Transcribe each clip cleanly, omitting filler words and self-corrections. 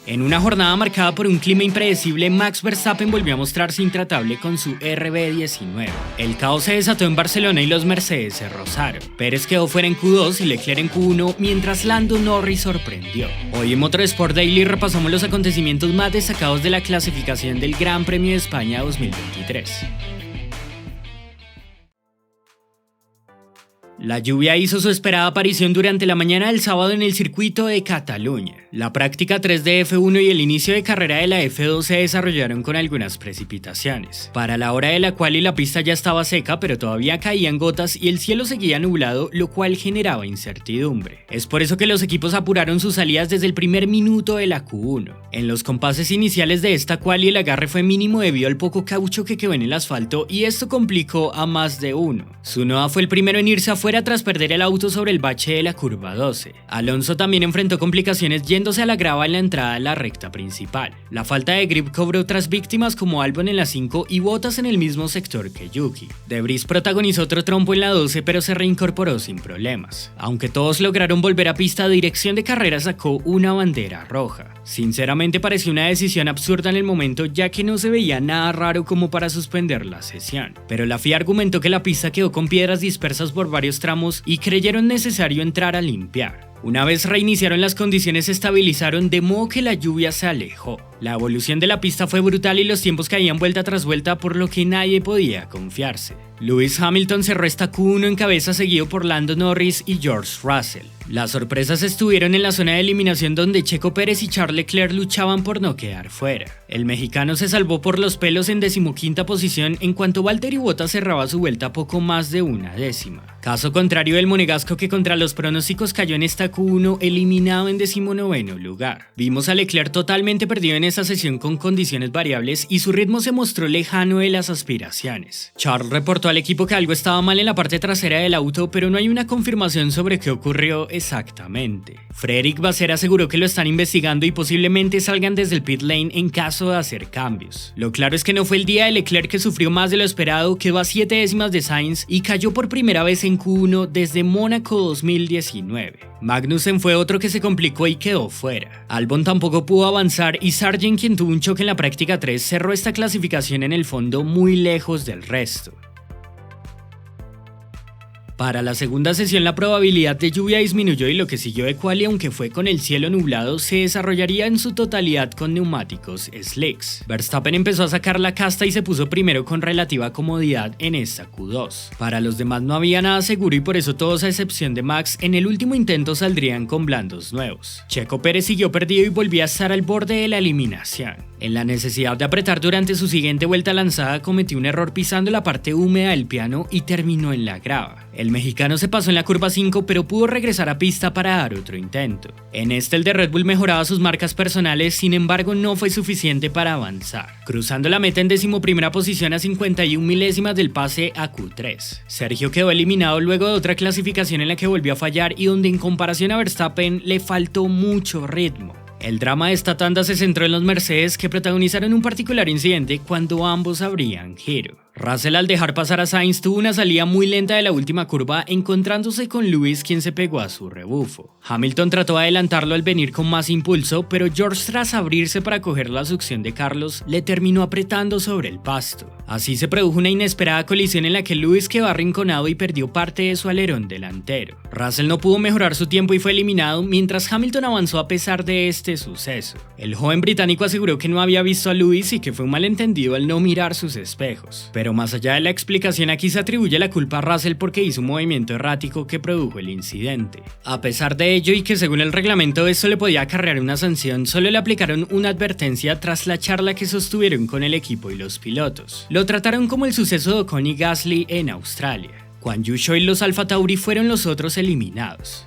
En una jornada marcada por un clima impredecible, Max Verstappen volvió a mostrarse intratable con su RB19. El caos se desató en Barcelona y los Mercedes se rozaron. Pérez quedó fuera en Q2 y Leclerc en Q1, mientras Lando Norris sorprendió. Hoy en Motorsport Daily repasamos los acontecimientos más destacados de la clasificación del Gran Premio de España 2023. La lluvia hizo su esperada aparición durante la mañana del sábado en el circuito de Cataluña. La práctica 3 de F1 y el inicio de carrera de la F2 se desarrollaron con algunas precipitaciones. Para la hora de la quali la pista ya estaba seca, pero todavía caían gotas y el cielo seguía nublado, lo cual generaba incertidumbre. Es por eso que los equipos apuraron sus salidas desde el primer minuto de la Q1. En los compases iniciales de esta quali el agarre fue mínimo debido al poco caucho que quedó en el asfalto y esto complicó a más de uno. Tsunoda fue el primero en irse afuera tras perder el auto sobre el bache de la curva 12. Alonso también enfrentó complicaciones yéndose a la grava en la entrada a la recta principal. La falta de grip cobró otras víctimas como Albon en la 5 y Bottas en el mismo sector que Yuki. De Vries protagonizó otro trompo en la 12 pero se reincorporó sin problemas. Aunque todos lograron volver a pista, Dirección de Carrera sacó una bandera roja. Sinceramente pareció una decisión absurda en el momento ya que no se veía nada raro como para suspender la sesión. Pero la FIA argumentó que la pista quedó con piedras dispersas por varios tramos y creyeron necesario entrar a limpiar. Una vez reiniciaron las condiciones se estabilizaron de modo que la lluvia se alejó. La evolución de la pista fue brutal y los tiempos caían vuelta tras vuelta por lo que nadie podía confiarse. Lewis Hamilton cerró esta Q1 en cabeza seguido por Lando Norris y George Russell. Las sorpresas estuvieron en la zona de eliminación donde Checo Pérez y Charles Leclerc luchaban por no quedar fuera. El mexicano se salvó por los pelos en 15ª posición en cuanto Valtteri Bottas cerraba su vuelta poco más de una décima. Caso contrario del monegasco que contra los pronósticos cayó en esta Q1 eliminado en 19º lugar. Vimos a Leclerc totalmente perdido en esa sesión con condiciones variables y su ritmo se mostró lejano de las aspiraciones. Charles reportó al equipo que algo estaba mal en la parte trasera del auto, pero no hay una confirmación sobre qué ocurrió exactamente. Frederick Vasseur aseguró que lo están investigando y posiblemente salgan desde el pit lane en caso de hacer cambios. Lo claro es que no fue el día de Leclerc que sufrió más de lo esperado, quedó a 7 décimas de Sainz y cayó por primera vez en Q1 desde Mónaco 2019. Magnussen fue otro que se complicó y quedó fuera. Albon tampoco pudo avanzar y Sargent, quien tuvo un choque en la práctica 3, cerró esta clasificación en el fondo muy lejos del resto. Para la segunda sesión la probabilidad de lluvia disminuyó y lo que siguió de quali, aunque fue con el cielo nublado, se desarrollaría en su totalidad con neumáticos slicks. Verstappen empezó a sacar la casta y se puso primero con relativa comodidad en esta Q2. Para los demás no había nada seguro y por eso todos a excepción de Max en el último intento saldrían con blandos nuevos. Checo Pérez siguió perdido y volvía a estar al borde de la eliminación. En la necesidad de apretar durante su siguiente vuelta lanzada cometió un error pisando la parte húmeda del piano y terminó en la grava. El mexicano se pasó en la curva 5 pero pudo regresar a pista para dar otro intento. En este el de Red Bull mejoraba sus marcas personales, sin embargo no fue suficiente para avanzar, cruzando la meta en 11ª posición a 51 milésimas del pase a Q3. Sergio quedó eliminado luego de otra clasificación en la que volvió a fallar y donde en comparación a Verstappen le faltó mucho ritmo. El drama de esta tanda se centró en los Mercedes que protagonizaron un particular incidente cuando ambos abrían giro. Russell al dejar pasar a Sainz tuvo una salida muy lenta de la última curva encontrándose con Lewis quien se pegó a su rebufo. Hamilton trató de adelantarlo al venir con más impulso, pero George tras abrirse para coger la succión de Carlos le terminó apretando sobre el pasto. Así se produjo una inesperada colisión en la que Lewis quedó arrinconado y perdió parte de su alerón delantero. Russell no pudo mejorar su tiempo y fue eliminado mientras Hamilton avanzó a pesar de este suceso. El joven británico aseguró que no había visto a Lewis y que fue un malentendido al no mirar sus espejos. Pero más allá de la explicación, aquí se atribuye la culpa a Russell porque hizo un movimiento errático que produjo el incidente. A pesar de ello y que según el reglamento esto le podía acarrear una sanción, solo le aplicaron una advertencia tras la charla que sostuvieron con el equipo y los pilotos. Lo trataron como el suceso de Ocon y Gasly en Australia. Guan Yu Zhou y los Alfa Tauri fueron los otros eliminados.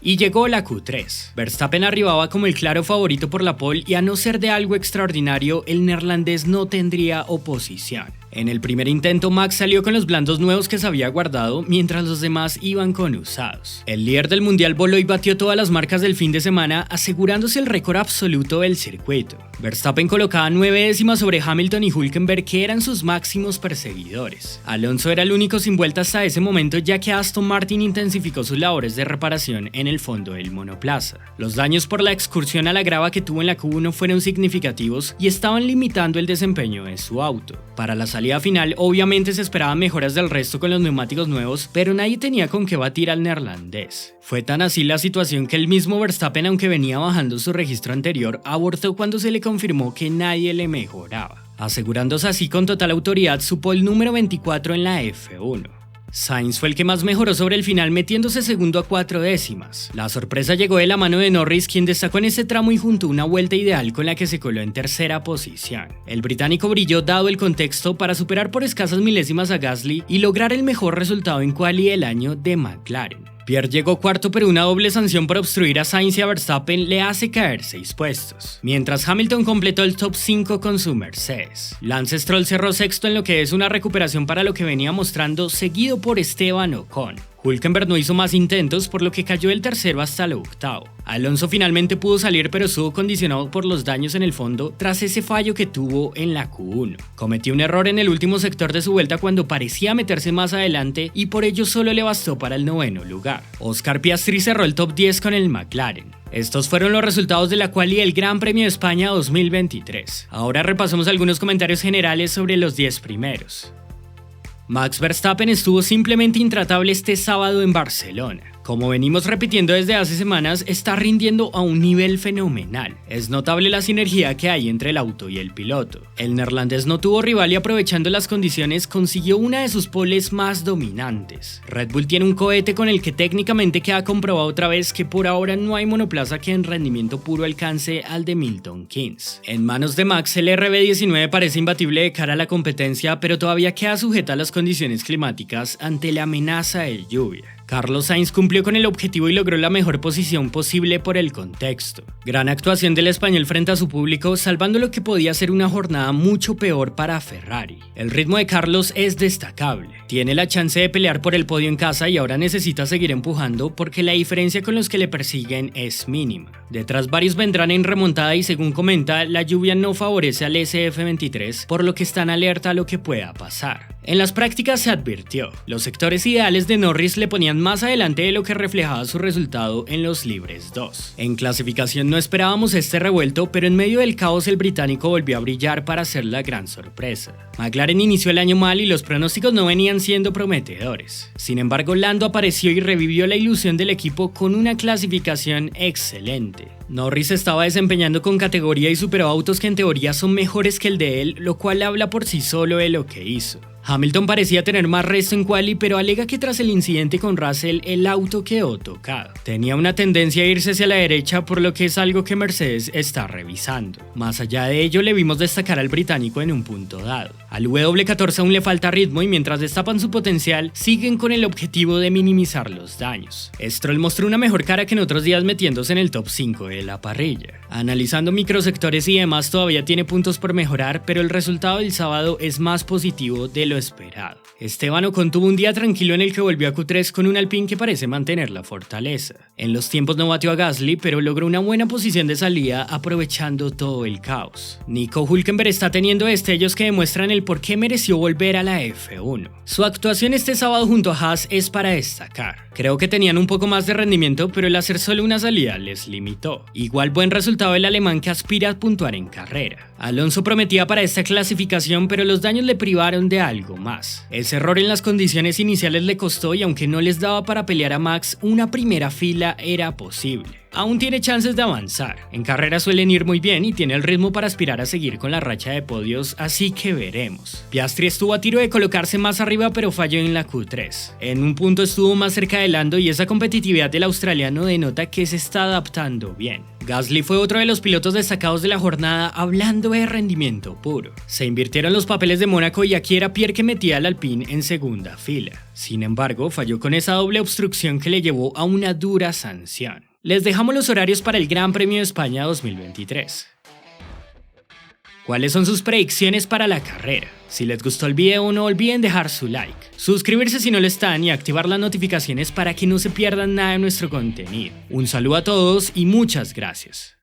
Y llegó la Q3. Verstappen arribaba como el claro favorito por la pole y a no ser de algo extraordinario, el neerlandés no tendría oposición. En el primer intento, Max salió con los blandos nuevos que se había guardado, mientras los demás iban con usados. El líder del mundial voló y batió todas las marcas del fin de semana, asegurándose el récord absoluto del circuito. Verstappen colocaba 9 décimas sobre Hamilton y Hülkenberg, que eran sus máximos perseguidores. Alonso era el único sin vuelta hasta ese momento, ya que Aston Martin intensificó sus labores de reparación en el fondo del monoplaza. Los daños por la excursión a la grava que tuvo en la Q1 fueron significativos y estaban limitando el desempeño de su auto. Para la salida final, obviamente se esperaban mejoras del resto con los neumáticos nuevos, pero nadie tenía con qué batir al neerlandés. Fue tan así la situación que el mismo Verstappen, aunque venía bajando su registro anterior, abortó cuando se le confirmó que nadie le mejoraba, asegurándose así con total autoridad su pole número 24 en la F1. Sainz fue el que más mejoró sobre el final, metiéndose segundo a 4 décimas. La sorpresa llegó de la mano de Norris, quien destacó en ese tramo y juntó una vuelta ideal con la que se coló en tercera posición. El británico brilló dado el contexto para superar por escasas milésimas a Gasly y lograr el mejor resultado en quali del año de McLaren. Pierre llegó cuarto, pero una doble sanción por obstruir a Sainz y a Verstappen le hace caer 6 puestos, mientras Hamilton completó el top 5 con su Mercedes. Lance Stroll cerró sexto en lo que es una recuperación para lo que venía mostrando, seguido por Esteban Ocon. Hülkenberg no hizo más intentos, por lo que cayó del tercero hasta el octavo. Alonso finalmente pudo salir, pero estuvo condicionado por los daños en el fondo tras ese fallo que tuvo en la Q1. Cometió un error en el último sector de su vuelta cuando parecía meterse más adelante y por ello solo le bastó para el 9º lugar. Oscar Piastri cerró el top 10 con el McLaren. Estos fueron los resultados de la quali del Gran Premio de España 2023. Ahora repasamos algunos comentarios generales sobre los 10 primeros. Max Verstappen estuvo simplemente intratable este sábado en Barcelona. Como venimos repitiendo desde hace semanas, está rindiendo a un nivel fenomenal. Es notable la sinergia que hay entre el auto y el piloto. El neerlandés no tuvo rival y aprovechando las condiciones consiguió una de sus poles más dominantes. Red Bull tiene un cohete con el que técnicamente queda comprobado otra vez que por ahora no hay monoplaza que en rendimiento puro alcance al de Milton Keynes. En manos de Max, el RB19 parece imbatible de cara a la competencia, pero todavía queda sujeta a las condiciones climáticas ante la amenaza de lluvia. Carlos Sainz cumplió con el objetivo y logró la mejor posición posible por el contexto. Gran actuación del español frente a su público, salvando lo que podía ser una jornada mucho peor para Ferrari. El ritmo de Carlos es destacable. Tiene la chance de pelear por el podio en casa y ahora necesita seguir empujando porque la diferencia con los que le persiguen es mínima. Detrás varios vendrán en remontada y según comenta, la lluvia no favorece al SF23, por lo que están alerta a lo que pueda pasar. En las prácticas se advirtió, los sectores ideales de Norris le ponían más adelante de lo que reflejaba su resultado en los libres 2. En clasificación no esperábamos este revuelto, pero en medio del caos el británico volvió a brillar para ser la gran sorpresa. McLaren inició el año mal y los pronósticos no venían siendo prometedores. Sin embargo, Lando apareció y revivió la ilusión del equipo con una clasificación excelente. Norris estaba desempeñando con categoría y superó autos que en teoría son mejores que el de él, lo cual habla por sí solo de lo que hizo. Hamilton parecía tener más resto en quali, pero alega que tras el incidente con Russell el auto quedó tocado. Tenía una tendencia a irse hacia la derecha, por lo que es algo que Mercedes está revisando. Más allá de ello, le vimos destacar al británico en un punto dado. Al W14 aún le falta ritmo y mientras destapan su potencial, siguen con el objetivo de minimizar los daños. Stroll mostró una mejor cara que en otros días metiéndose en el top 5 de la parrilla. Analizando microsectores y demás todavía tiene puntos por mejorar, pero el resultado del sábado es más positivo de lo esperado. Esteban Ocon tuvo un día tranquilo en el que volvió a Q3 con un Alpine que parece mantener la fortaleza. En los tiempos no batió a Gasly, pero logró una buena posición de salida aprovechando todo el caos. Nico Hülkenberg está teniendo destellos que demuestran el por qué mereció volver a la F1. Su actuación este sábado junto a Haas es para destacar. Creo que tenían un poco más de rendimiento, pero el hacer solo una salida les limitó. Igual buen resultado del alemán que aspira a puntuar en carrera. Alonso prometía para esta clasificación, pero los daños le privaron de algo más. Ese error en las condiciones iniciales le costó y aunque no les daba para pelear a Max, una primera fila era posible. Aún tiene chances de avanzar, en carrera suelen ir muy bien y tiene el ritmo para aspirar a seguir con la racha de podios, así que veremos. Piastri estuvo a tiro de colocarse más arriba pero falló en la Q3. En un punto estuvo más cerca de Lando y esa competitividad del australiano denota que se está adaptando bien. Gasly fue otro de los pilotos destacados de la jornada hablando de rendimiento puro. Se invirtieron los papeles de Mónaco y aquí era Pierre que metía al Alpine en segunda fila. Sin embargo, falló con esa doble obstrucción que le llevó a una dura sanción. Les dejamos los horarios para el Gran Premio de España 2023. ¿Cuáles son sus predicciones para la carrera? Si les gustó el video, no olviden dejar su like, suscribirse si no lo están y activar las notificaciones para que no se pierdan nada de nuestro contenido. Un saludo a todos y muchas gracias.